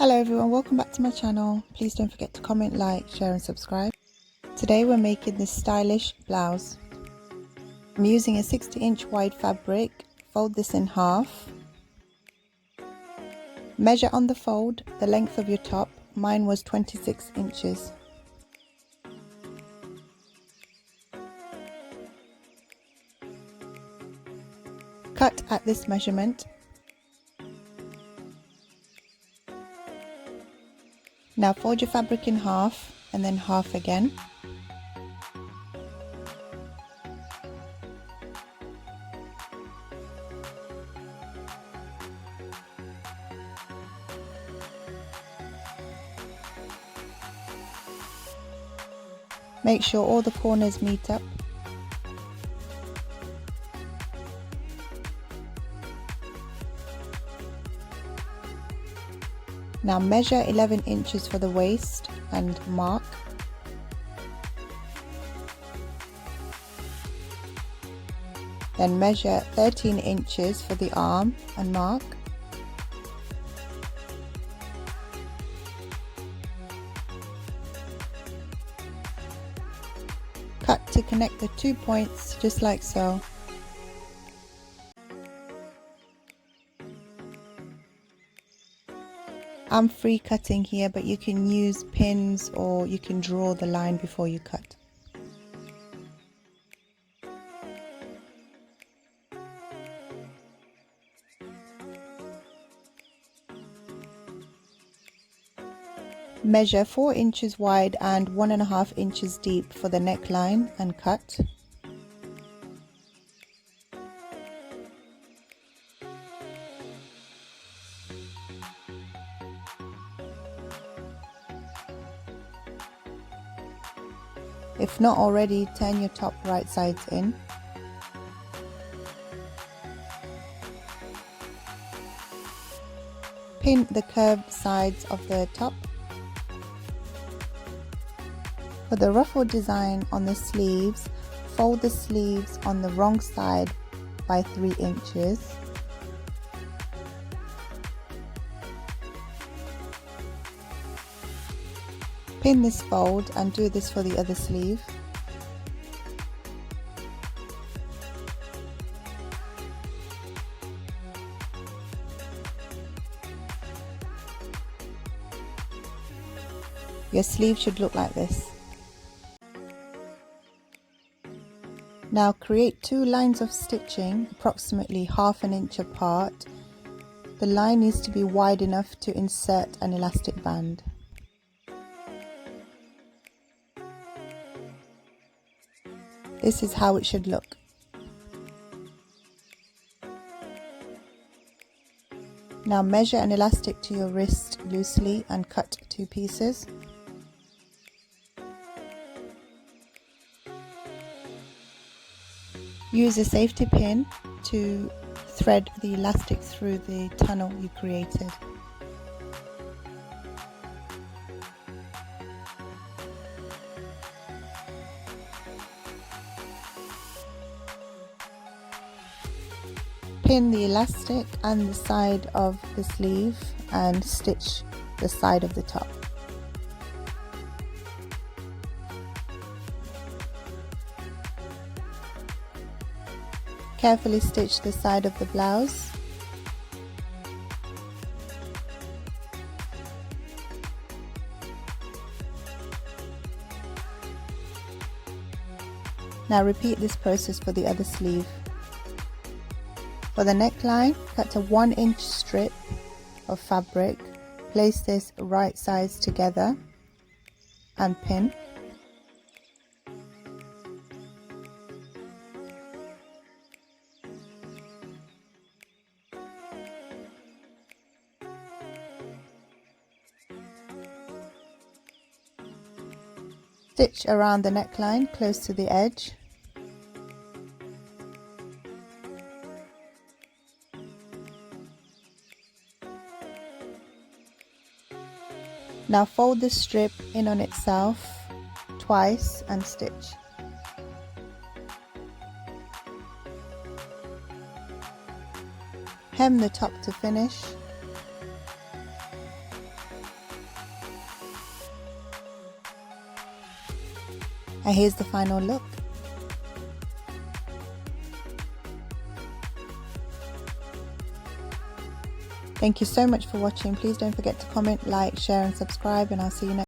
Hello everyone, welcome back to my channel. Please don't forget to comment, like, share and subscribe. Today we're making this stylish blouse. I'm using a 60-inch wide fabric. Fold this in half. Measure on the fold the length of your top. Mine was 26 inches. Cut at this measurement. Now fold your fabric in half and then half again. Make sure all the corners meet up. Now measure 11 inches for the waist and mark. Then measure 13 inches for the arm and mark. Cut to connect the 2 points just like so. I'm free cutting here, but you can use pins or you can draw the line before you cut. Measure 4 inches wide and 1.5 inches deep for the neckline and cut. If not already, turn your top right sides in. Pin the curved sides of the top. For the ruffle design on the sleeves, fold the sleeves on the wrong side by 3 inches. Pin this fold and do this for the other sleeve. Your sleeve should look like this. Now create 2 lines of stitching approximately 1/2 inch apart. The line needs to be wide enough to insert an elastic band. This is how it should look. Now measure an elastic to your wrist loosely and cut 2 pieces. Use a safety pin to thread the elastic through the tunnel you created. Pin the elastic and the side of the sleeve and stitch the side of the top. Carefully stitch the side of the blouse. Now repeat this process for the other sleeve. For the neckline, cut a 1-inch strip of fabric. Place this right sides together and pin. Stitch around the neckline close to the edge. Now fold the strip in on itself twice and stitch. Hem the top to finish. And here's the final look. Thank you so much for watching. Please don't forget to comment, like, share and subscribe, and I'll see you next time.